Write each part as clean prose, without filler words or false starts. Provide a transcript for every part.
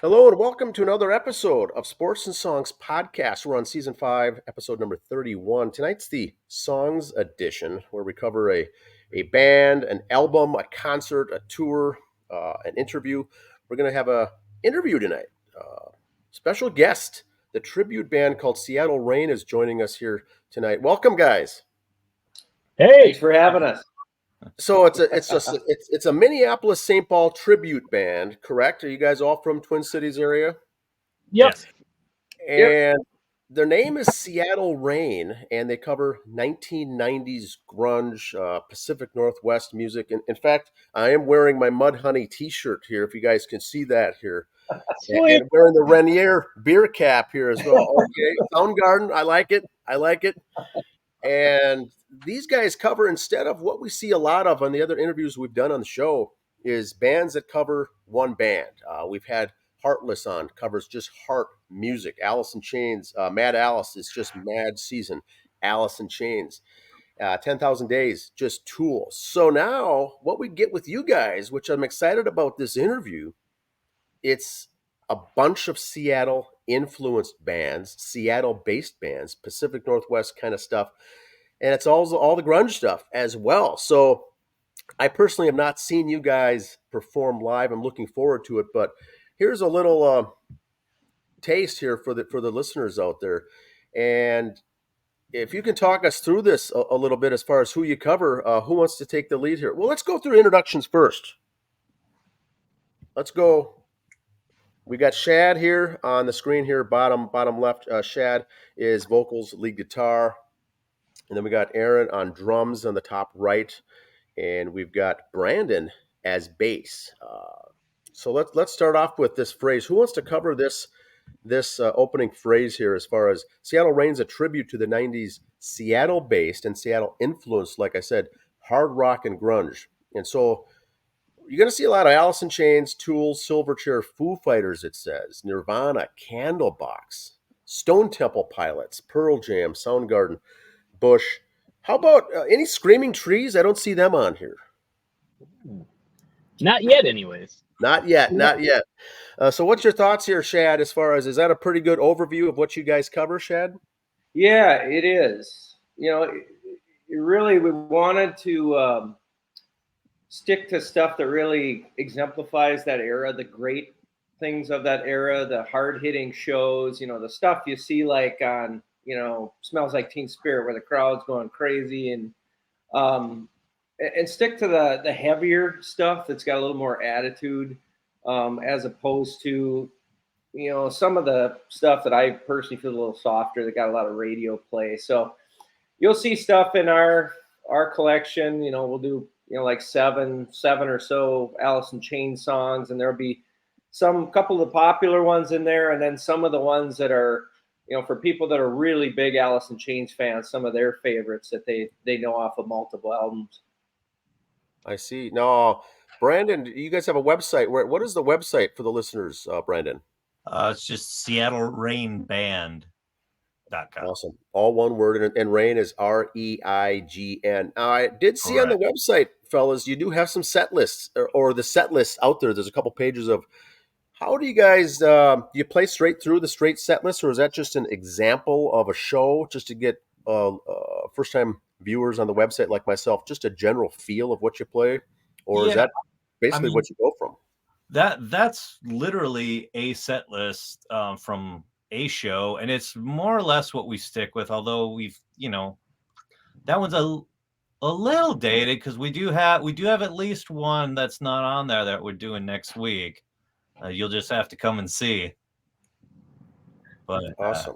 Hello and welcome to another episode of Sports and Songs podcast. We're on season 5, episode number 31. Tonight's the Songs edition, where we cover a band, an album, a concert, a tour, an interview. We're going to have a interview tonight. Special guest, the tribute band called Seattle Rain, is joining us here tonight. Welcome, guys. Thanks Hey, for having us. So it's a Minneapolis St. Paul tribute band, correct? Are you guys all from Twin Cities area? yep. Yes. And their name is Seattle Rain, and they cover 1990s grunge, Pacific Northwest music. And in fact, I am wearing my Mudhoney T-shirt here, if you guys can see that here, Sweet. and wearing the Rainier beer cap here as well. Okay, Soundgarden, I like it. I like it. And these guys cover, instead of what we see a lot of on the other interviews we've done on the show, is bands that cover one band. We've had Heartless on, covers just heart music. Alice in Chains, Mad Alice is just Mad Season. Alice in Chains. 10,000 Days, just Tool. So now what we get with you guys, which I'm excited about this interview, it's a bunch of Seattle influenced bands, Seattle based bands, Pacific Northwest kind of stuff. And it's all the grunge stuff as well. So I personally have not seen you guys perform live. I'm looking forward to it, but here's a little taste here for the listeners out there. And if you can talk us through this a little bit as far as who you cover, who wants to take the lead here? Well, let's go through introductions first. Let's go. We got Shad here on the screen here, bottom left. Shad is vocals, lead guitar, and then we got Aaron on drums on the top right, and we've got Brandon as bass. So let's start off with this phrase. Who wants to cover this opening phrase here? As far as Seattle Rain's a tribute to the '90s, Seattle-based and Seattle-influenced, like I said, hard rock and grunge, and so you're going to see a lot of Alice in Chains, Tool, Silverchair, Foo Fighters, it says, Nirvana, Candlebox, Stone Temple Pilots, Pearl Jam, Soundgarden, Bush. How about any Screaming Trees? I don't see them on here. Not yet, anyways. Not yet, not yet. So what's your thoughts here, Shad, as far as, is that a pretty good overview of what you guys cover, Shad? Yeah, it is. We wanted to stick to stuff that really exemplifies that era, the great things of that era, the hard hitting shows, the stuff you see like on, Smells Like Teen Spirit, where the crowd's going crazy, and stick to the heavier stuff that's got a little more attitude, as opposed to some of the stuff that I personally feel a little softer, that got a lot of radio play. So you'll see stuff in our collection. We'll do like seven or so Alice in Chains songs, and there'll be some couple of the popular ones in there, and then some of the ones that are for people that are really big Alice in Chains fans, some of their favorites that they know off of multiple albums. I see. Now, Brandon, you guys have a website. What is the website for the listeners, Brandon? It's just SeattleRainBand.com. Awesome. All one word, and Rain is REIGN. Now, I did see on the website, fellas, you do have some set lists, or the set lists out there. There's a couple pages of, how do you guys, do you play straight through the straight set list, or is that just an example of a show just to get first-time viewers on the website like myself, just a general feel of what you play? Or is that basically what you go from? That's literally a set list from a show, and it's more or less what we stick with, although we've that one's a little dated, because we do have at least one that's not on there that we're doing next week. You'll just have to come and see. But awesome.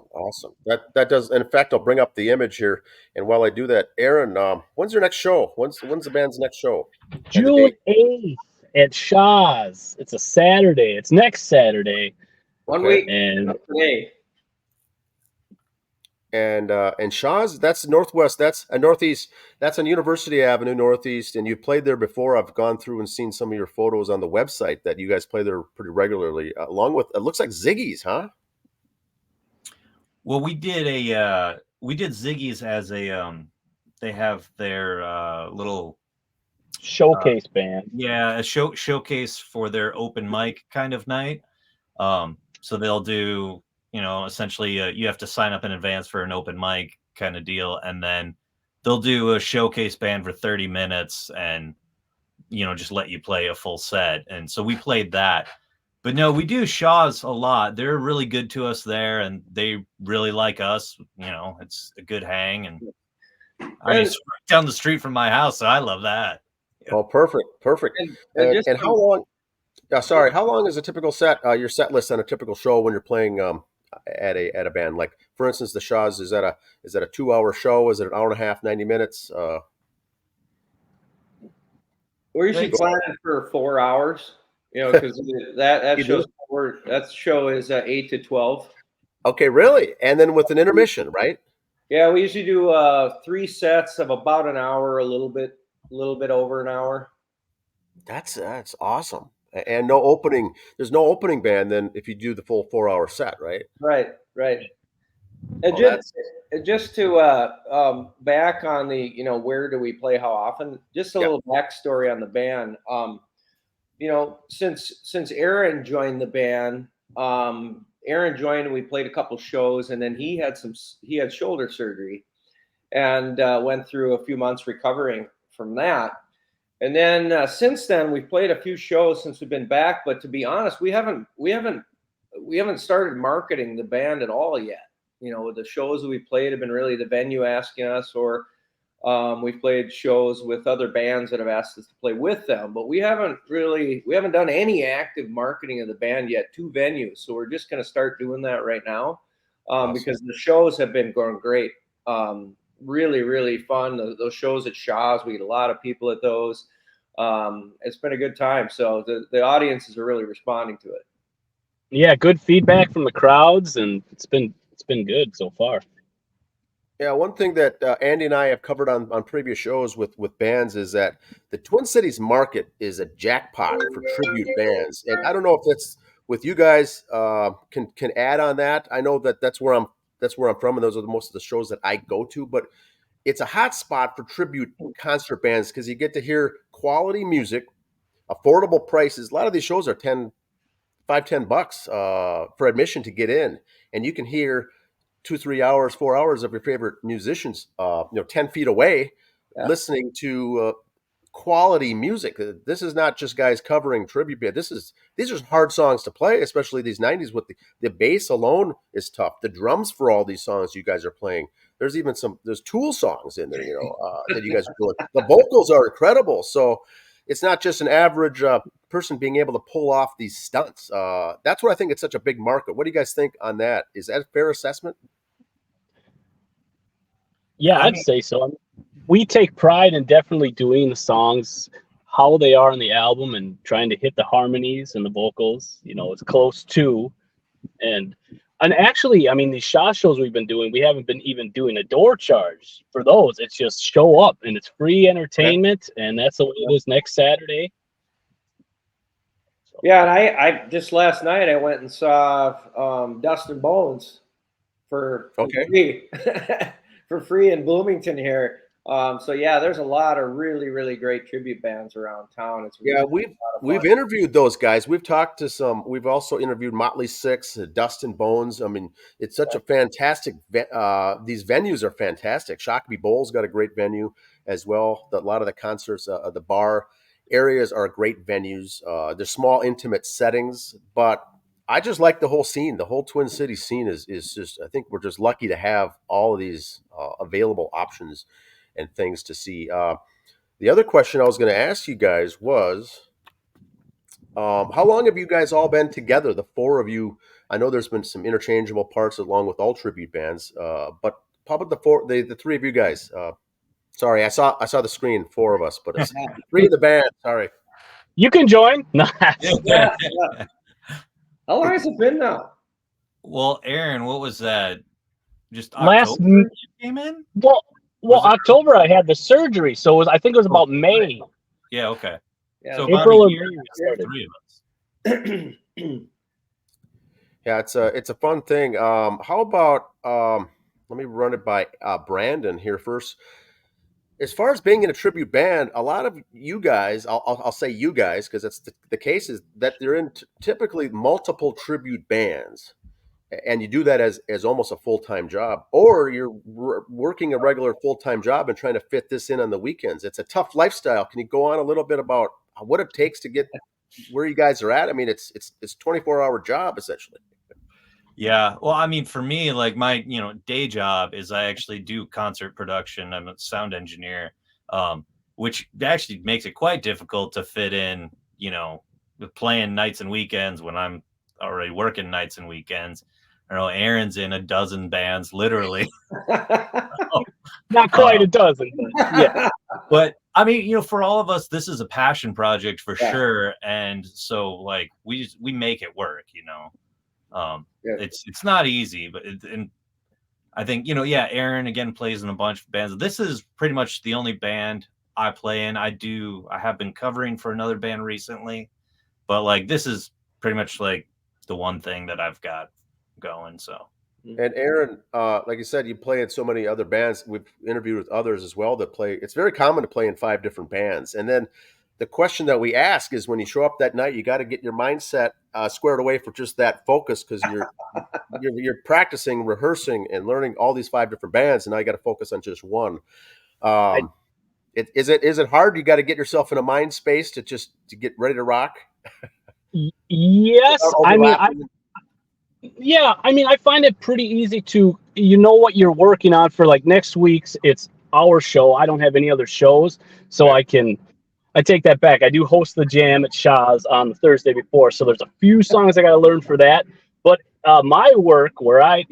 That does. In fact, I'll bring up the image here, and while I do that, Aaron, when's your next show? When's the band's next show? June 8th at Shaw's. It's a Saturday. It's next Saturday. 1 week and today. And Shaw's, that's Northwest, that's a Northeast, that's on University Avenue Northeast, and you played there before. I've gone through and seen some of your photos on the website that you guys play there pretty regularly, along with, it looks like Ziggy's, huh? Well, we did Ziggy's as a they have their little showcase band. Yeah, a showcase for their open mic kind of night. So they'll do, essentially you have to sign up in advance for an open mic kind of deal, and then they'll do a showcase band for 30 minutes and just let you play a full set. And so we played that. But no, we do Shaw's a lot. They're really good to us there, and they really like us. It's a good hang, and I mean, it's right down the street from my house, so I love that. Oh, perfect. And how long? Sorry, how long is a typical set? Your set list on a typical show when you're playing at a band? Like, for instance, the Shaws, is that a 2-hour show? Is it an hour and a half, 90 minutes? We're usually planning for 4 hours. Because that show is 8 to 12. Okay, really? And then with an intermission, right? Yeah, we usually do 3 sets of about an hour, a little bit over an hour. That's awesome. And no opening. There's no opening band then if you do the full 4-hour set, right? Right. And just to back on the where do we play how often? Just a little backstory on the band. Since Aaron joined the band, Aaron joined and we played a couple shows, and then he had shoulder surgery and went through a few months recovering from that. And then since then we've played a few shows since we've been back, but to be honest, we haven't started marketing the band at all yet. The shows that we played have been really the venue asking us, or we've played shows with other bands that have asked us to play with them, but we haven't done any active marketing of the band yet to venues. So we're just going to start doing that right now, awesome. Because the shows have been going great. Really, really fun. Those shows at Shaw's, we get a lot of people at those. It's been a good time. So the audiences are really responding to it. Yeah, good feedback from the crowds, and it's been good so far. Yeah, one thing that Andy and I have covered on previous shows with bands is that the Twin Cities market is a jackpot for tribute bands, and I don't know if that's with you guys can add on that. I know that's where I'm from, and those are most of the shows that I go to. But it's a hot spot for tribute concert bands because you get to hear quality music, affordable prices. A lot of these shows are $10 for admission to get in, and you can hear 2, 3 hours, 4 hours of your favorite musicians, 10 feet away, listening to quality music. This is not just guys covering tribute band. These are hard songs to play, especially these 90s. With the bass alone is tough. The drums for all these songs you guys are playing. There's even there's Tool songs in there, that you guys are doing. The vocals are incredible. So it's not just an average person being able to pull off these stunts. That's what I think it's such a big market. What do you guys think on that? Is that a fair assessment? Yeah, I'd say so. We take pride in definitely doing the songs how they are on the album and trying to hit the harmonies and the vocals, as close to. And actually, I mean, these Shaw shows we've been doing, we haven't been even doing a door charge for those. It's just show up, and it's free entertainment, and that's the way it is next Saturday. So. Yeah, and I just last night I went and saw Dustin Bones for free. For free in Bloomington here. So yeah, there's a lot of really, really great tribute bands around town. It's really we've interviewed those guys. We've talked to some. We've also interviewed Motley Six, Dustin Bones. I mean, it's such a fantastic. These venues are fantastic. Shakopee Bowl's got a great venue as well. A lot of the concerts, the bar areas are great venues. They're small, intimate settings, but I just like the whole scene. The whole Twin Cities scene is just, I think we're just lucky to have all of these available options and things to see. The other question I was going to ask you guys was, how long have you guys all been together? The 4 of you. I know there's been some interchangeable parts along with all tribute bands, but how about the 3 of you guys? Sorry, I saw the screen, 4 of us, but it's 3 of the band. Sorry. You can join. Yeah. How long has it been now? Well, Aaron, what was that? Just October you came in? Well, October I had the surgery, so I think it was about May. Yeah, okay. Yeah, so April or May. 3 of us. Yeah, it's a fun thing. How about let me run it by Brandon here first. as far as being in a tribute band, a lot of you guys, I'll say you guys because that's the case, is that they're in typically multiple tribute bands, and you do that as almost a full-time job, or you're working a regular full-time job and trying to fit this in on the weekends. It's a tough lifestyle. Can you go on a little bit about what it takes to get where you guys are at? I mean, it's 24-hour job essentially. Yeah. Well, I mean, for me, like my, day job is I actually do concert production. I'm a sound engineer, which actually makes it quite difficult to fit in, playing nights and weekends when I'm already working nights and weekends. I know Aaron's in a dozen bands, literally. Not quite a dozen, but yeah. But I mean, for all of us, this is a passion project for Yeah. sure. And so like we make it work, Yeah. It's not easy, but and I think, Aaron again plays in a bunch of bands. This is pretty much the only band I play in. I have been covering for another band recently, but like this is pretty much like the one thing that I've got going. So And Aaron, like you said, you play in so many other bands. We've interviewed with others as well that play. It's very common to play in 5 different bands. And then the question that we ask is, when you show up that night, you got to get your mindset squared away for just that focus, because you're practicing, rehearsing, and learning all these 5 different bands, and now you got to focus on just one. Is it hard? You got to get yourself in a mind space to get ready to rock. Yes, I mean, I find it pretty easy to, what you're working on for like next week's. It's our show. I don't have any other shows, so I take that back. I do host the jam at Shaw's on the Thursday before, so there's a few songs I got to learn for that. But my work, where I'm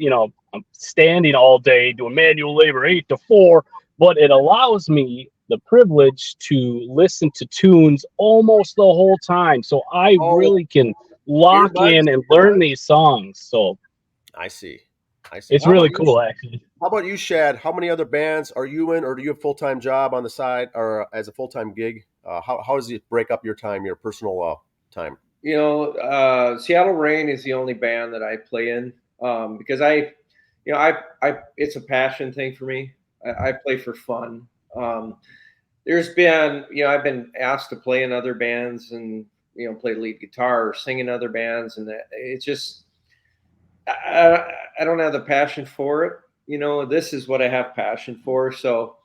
standing all day doing manual labor 8 to 4, but it allows me the privilege to listen to tunes almost the whole time, so I really can lock in and learn these songs. So I see. It's really cool, actually. How about you, Shad? How many other bands are you in, or do you have a full-time job on the side, or as a full-time gig? How does it break up your time, your personal time? Seattle Rain is the only band that I play in, because I it's a passion thing for me. I play for fun. There's been, I've been asked to play in other bands and, play lead guitar or sing in other bands. And it's just, I don't have the passion for it. This is what I have passion for. So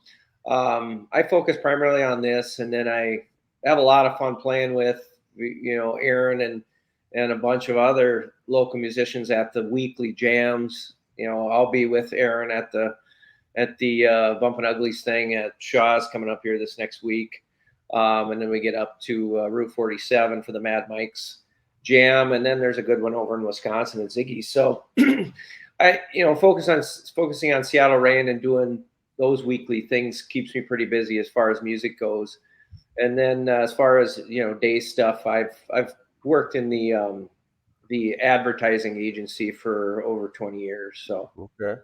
I focus primarily on this. And then I have a lot of fun playing with, Aaron and a bunch of other local musicians at the weekly jams. I'll be with Aaron at the Bumpin' Uglies thing at Shaw's coming up here this next week. And then we get up to Route 47 for the Mad Mike's jam. And then there's a good one over in Wisconsin at Ziggy's. So I, focusing on Seattle Rain and doing those weekly things keeps me pretty busy as far as music goes. And then as far as, day stuff, I've worked in the advertising agency for over 20 years. So, okay.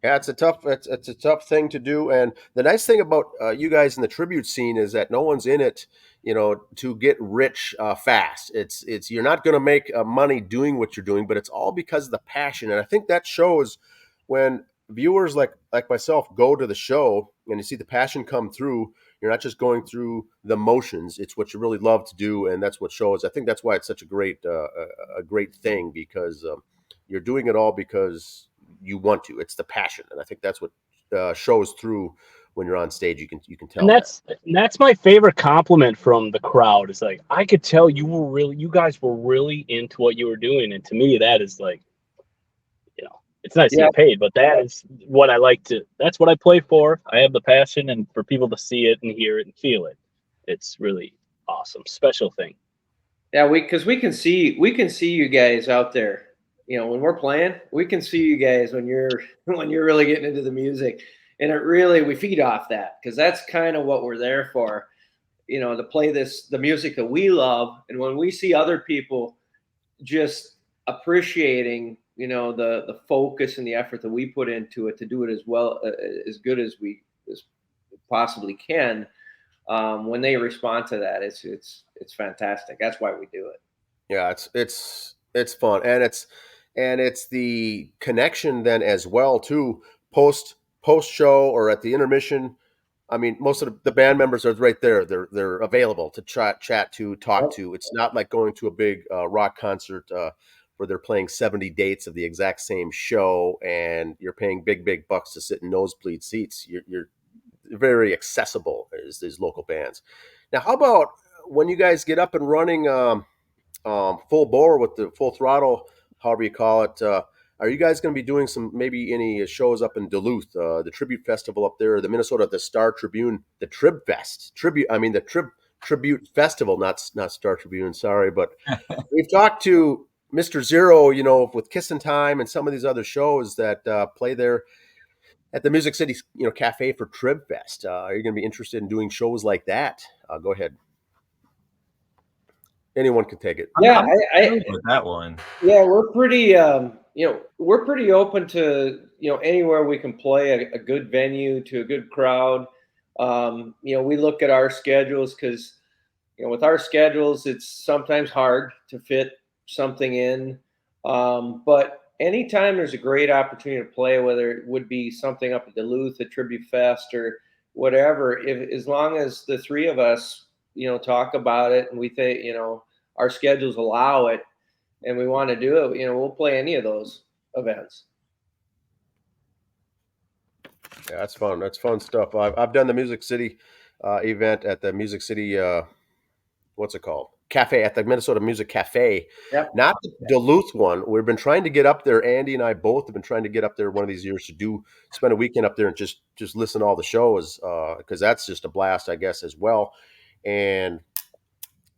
Yeah, it's a tough thing to do. And the nice thing about you guys in the tribute scene is that no one's in it, to get rich fast. It's you're not going to make money doing what you're doing, but it's all because of the passion. And I think that shows when viewers like myself go to the show and you see the passion come through. You're not just going through the motions. It's what you really love to do, and that's what shows. I think that's why it's such a great thing, because you're doing it all because you want to. It's the passion, and I think that's what shows through when you're on stage. You can tell. And that's my favorite compliment from the crowd. Is like, I could tell you guys were really into what you were doing, and to me, that is like, it's nice to get paid, but that is what I like to. That's what I play for. I have the passion, and for people to see it and hear it and feel it, it's really awesome, special thing. Yeah, because we can see you guys out there. When we're playing, we can see you guys when you're really getting into the music, and we feed off that, because that's kind of what we're there for, to play the music that we love. And when we see other people just appreciating, the focus and the effort that we put into it to do it as well, as good as we possibly can, when they respond to that, it's fantastic. That's why we do it. Yeah, it's fun, and it's the connection then as well too, post show or at the intermission. I mean, most of the band members are right there. They're available to chat to, talk to. It's not like going to a big rock concert where they're playing 70 dates of the exact same show, and you're paying big bucks to sit in nosebleed seats. You're very accessible as these local bands. Now, how about when you guys get up and running full bore with the full throttle, however you call it? Are you guys going to be doing some maybe any shows up in Duluth, the Tribute Festival up there, the Minnesota, the Star Tribune, the Trib Fest tribute? I mean the Tribute Festival, not Star Tribune. Sorry, but we've talked to Mr. Zero, with Kissin' Time and some of these other shows that play there at the Music City, Cafe for Trib Fest. Are you going to be interested in doing shows like that? Go ahead. Anyone can take it. Yeah, I'm with that one. Yeah, we're pretty, we're pretty open to, anywhere we can play a good venue to a good crowd. We look at our schedules because, with our schedules, it's sometimes hard to fit something in. But anytime there's a great opportunity to play, whether it would be something up at Duluth, a Tribute Fest, or whatever, as long as the three of us, talk about it and we think, our schedules allow it and we want to do it, we'll play any of those events. Yeah, that's fun. That's fun stuff. I've done the Music City event at the Music City, what's it called? Cafe, at the Minnesota Music Cafe. Yep. Not the Duluth one. We've been trying to get up there. Andy and I both have been trying to get up there one of these years to spend a weekend up there and just listen to all the shows, because that's just a blast, I guess, as well. And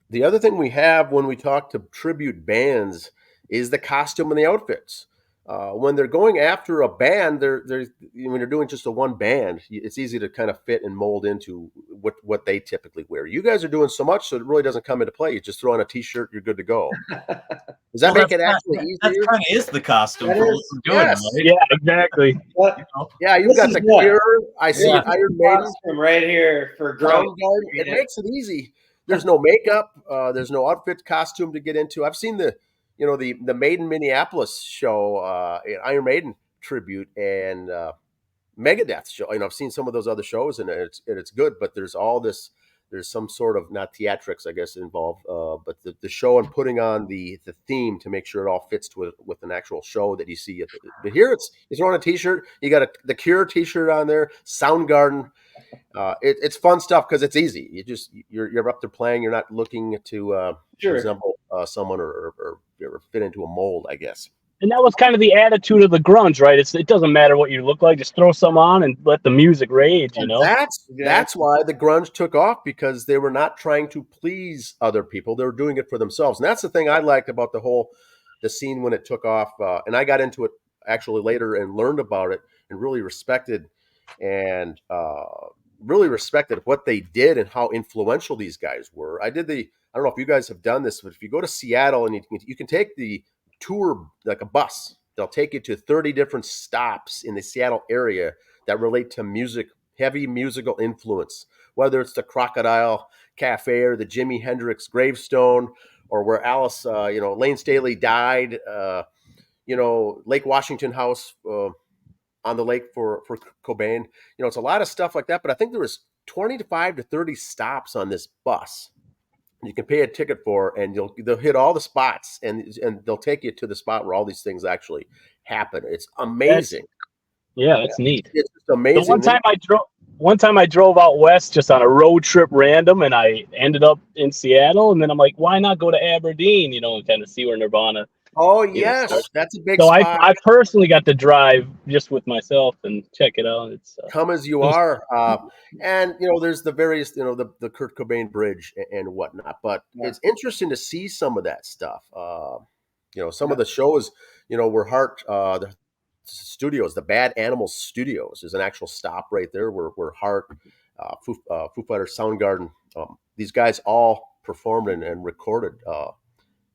the other thing we have when we talk to tribute bands is the costume and the outfits. When they're going after a band, when you're doing just a one band, it's easy to kind of fit and mold into what they typically wear. You guys are doing so much, so it really doesn't come into play. You just throw on a T-shirt, you're good to go. Does that make it actually easier? That kind of is the costume for what we're doing. Yes. Right? Yeah, exactly. Yeah, you've got the Cure. I see Iron Maiden right here for grunge. It makes it easy. There's no makeup. There's no outfit costume to get into. I've seen the Maiden Minneapolis show, Iron Maiden tribute, and Megadeth show. I've seen some of those other shows, and it's good. But there's all this. There's some sort of, not theatrics, I guess, involved, but the show and putting on the theme to make sure it all fits with an actual show that you see. But here it's on a T-shirt. You got the Cure T-shirt on there, Soundgarden. It's fun stuff because it's easy. You're up there playing. You're not looking to resemble someone or fit into a mold, I guess. And that was kind of the attitude of the grunge, right? It doesn't matter what you look like, just throw some on and let the music rage, That's why the grunge took off, because they were not trying to please other people. They were doing it for themselves. And that's the thing I liked about the scene when it took off. And I got into it actually later and learned about it and really respected what they did and how influential these guys were. I don't know if you guys have done this, but if you go to Seattle and you can take the tour like a bus, they'll take you to 30 different stops in the Seattle area that relate to music, heavy musical influence, whether it's the Crocodile Cafe or the Jimi Hendrix gravestone, or where Alice, Lane Staley died, Lake Washington House, on the lake for Cobain. It's a lot of stuff like that, but I think there was 25 to 30 stops on this bus you can pay a ticket for, and they'll hit all the spots, and they'll take you to the spot where all these things actually happen. It's amazing. That's neat. It's just amazing. One time I drove out west just on a road trip random, and I ended up in Seattle, and then I'm like, why not go to Aberdeen, and kind of see where Nirvana. Oh, yes, that's a big so spot. I personally got to drive just with myself and check it out. It's come as you are, and there's the various, the Kurt Cobain bridge and whatnot. But it's interesting to see some of that stuff. Some of the shows, where the studios, the Bad Animals Studios, is an actual stop right there where Heart, Foo Fighters, Soundgarden, these guys all performed and recorded.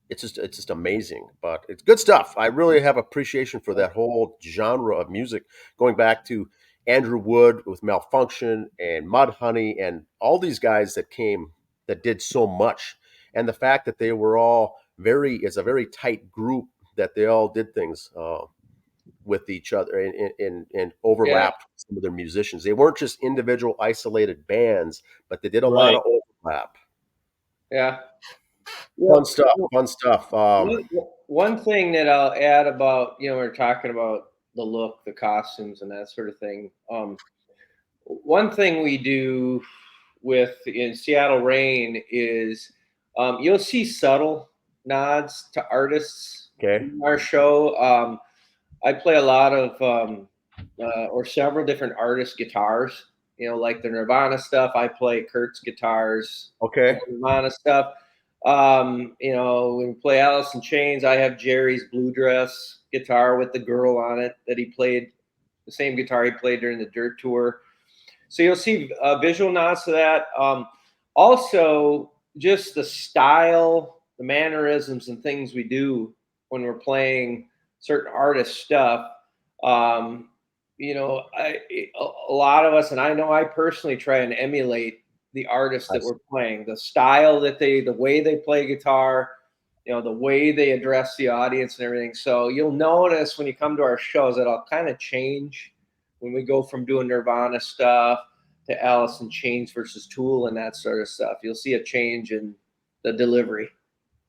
It's just amazing, but it's good stuff. I really have appreciation for that whole genre of music, going back to Andrew Wood with Malfunction and Mudhoney and all these guys that did so much. And the fact that they were all it's a very tight group, that they all did things with each other and overlapped with some of their musicians. They weren't just individual isolated bands, but they did a lot of overlap. Yeah. Fun stuff. Fun stuff. One thing that I'll add about, we're talking about the look, the costumes, and that sort of thing. One thing we do in Seattle Rain is you'll see subtle nods to artists in our show. I play a lot of or several different artists' guitars. Like the Nirvana stuff, I play Kurt's guitars. Nirvana stuff. When we play Alice in Chains, I have Jerry's Blue Dress guitar with the girl on it that he played, the same guitar he played during the Dirt tour. So you'll see visual nods to that. Also, just the style, the mannerisms, and things we do when we're playing certain artist stuff. A lot of us, and I know I personally try and emulate the artists that we're playing, the style the way they play guitar, the way they address the audience and everything. So you'll notice when you come to our shows that I'll kind of change when we go from doing Nirvana stuff to Alice in Chains versus Tool and that sort of stuff. You'll see a change in the delivery.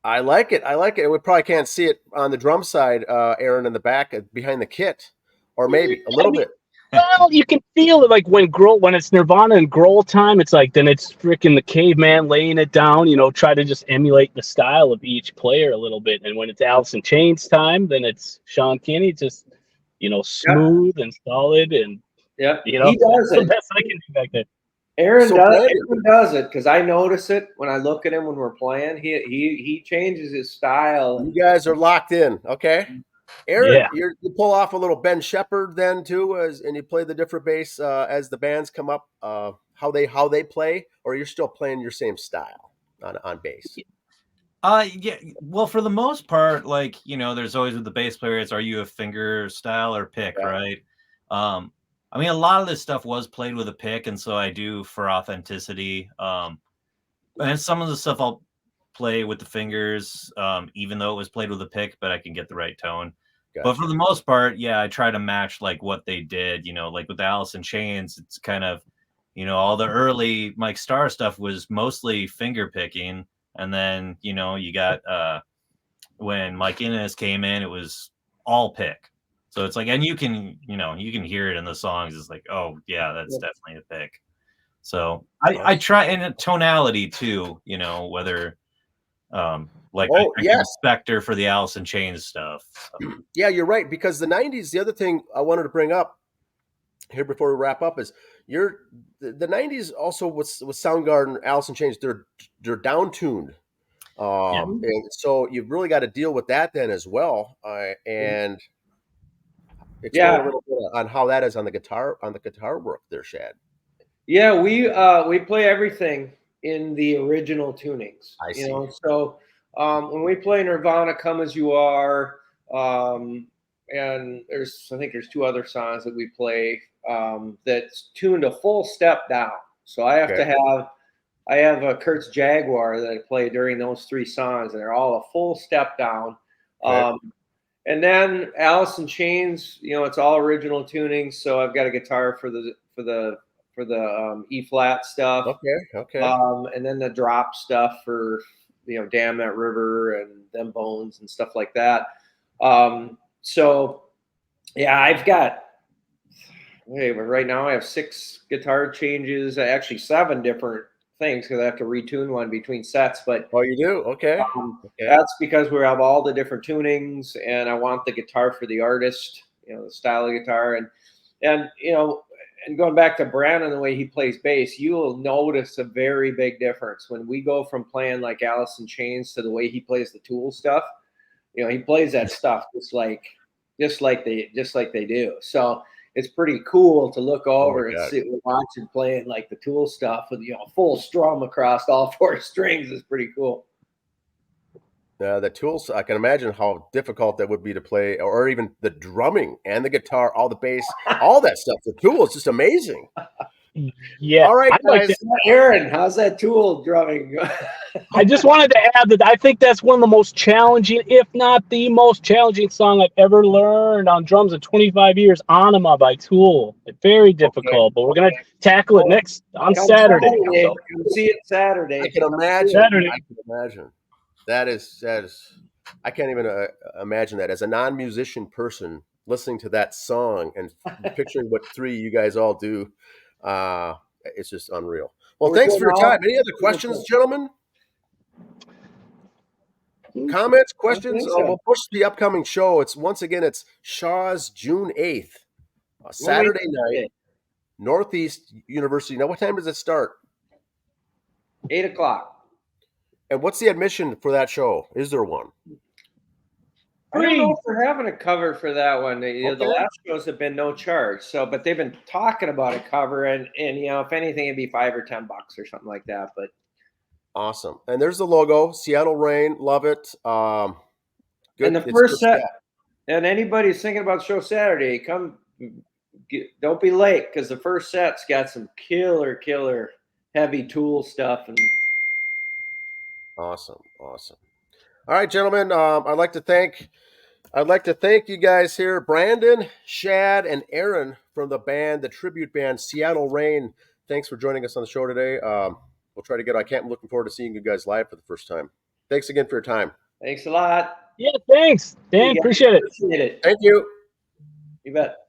I like it. We probably can't see it on the drum side, Aaron, in the back behind the kit, or maybe a little bit. Well, you can feel it like when it's Nirvana and Grohl time, it's like then it's freaking the caveman laying it down, try to just emulate the style of each player a little bit. And when it's Alice in Chains time, then it's Sean Kinney, just smooth and solid, and he does it. The best I can do back there. Aaron does it because I notice it when I look at him when we're playing. He changes his style. You guys are locked in, okay? Aaron, you pull off a little Ben Shepherd then too, and you play the different bass as the bands come up. How they play, or you're still playing your same style on bass? Yeah. Well, for the most part, there's always with the bass player, are you a finger style or pick, right? I mean, a lot of this stuff was played with a pick, and so I do for authenticity. And some of the stuff I'll play with the fingers, even though it was played with a pick, but I can get the right tone. Gotcha. But for the most part, I try to match what they did. Like with Alice in Chains, it's kind of, all the early Mike Starr stuff was mostly finger picking, and then you got when Mike Innes came in, it was all pick. So it's and you can hear it in the songs. It's oh yeah, that's definitely a pick. So I try, and tonality too, whether I Spectre for the Alice in Chains stuff. So. Yeah, you're right, because the 90s, the other thing I wanted to bring up here before we wrap up is the 90s also with Soundgarden, Alice in Chains, they're down tuned. And so you've really got to deal with that then as well. And explain a little bit on how that is on the guitar work there, Shad. Yeah, we play everything in the original tunings. I see. So when we play Nirvana, Come As You Are, and I think there's two other songs that we play that's tuned a full step down. So I have a Kurt's Jaguar that I play during those three songs, and they're all a full step down. And then Alice in Chains, it's all original tuning. So I've got a guitar for the E flat stuff. Okay. And then the drop stuff for Damn That River and Them Bones and stuff like that. So yeah, I've got right now I have 6 guitar changes, actually 7 different things because I have to retune one between sets. But you do? Okay. That's because we have all the different tunings, and I want the guitar for the artist, the style of guitar, and going back to Brandon, the way he plays bass, you will notice a very big difference when we go from playing like Alice in Chains to the way he plays the Tool stuff. He plays that stuff just like they do. So it's pretty cool to look over and watch him playing like the Tool stuff with full strum across all 4 strings is pretty cool. The Tools, I can imagine how difficult that would be to play, or even the drumming and the guitar, all the bass, all that stuff. The Tool is just amazing. Yeah. All right, I'd like guys. to, Aaron, how's that Tool drumming? I just wanted to add that I think that's one of the most challenging, if not the most challenging song I've ever learned on drums in 25 years, Anima by Tool. Very difficult, but we're going to tackle it next on Saturday. So, Come see it Saturday. I can imagine. Saturday. I can imagine. That is. I can't even imagine that as a non-musician person listening to that song and picturing what three you guys all do. It's just unreal. Well, thanks for your time. Any other questions, gentlemen? Comments, questions? We'll push the upcoming show. It's Shaw's June 8th, Saturday night, Northeast University. Now, what time does it start? 8 o'clock. And what's the admission for that show? Is there one? I don't know if they're having a cover for that one. The Okay. last shows have been no charge. So, but they've been talking about a cover, and if anything, it'd be $5 or $10 or something like that. But awesome. And there's the logo, Seattle Rain. Love it. Good. And the first set, and anybody's thinking about the show Saturday, don't be late, because the first set's got some killer heavy Tool stuff. And awesome. All right, gentlemen. I'd like to thank you guys here, Brandon, Shad, and Aaron from the tribute band Seattle Rain. Thanks for joining us on the show today. We'll try to I'm looking forward to seeing you guys live for the first time. Thanks again for your time. Thanks a lot. Yeah, thanks, Dan. Appreciate it. Appreciate it. Thank you. You bet.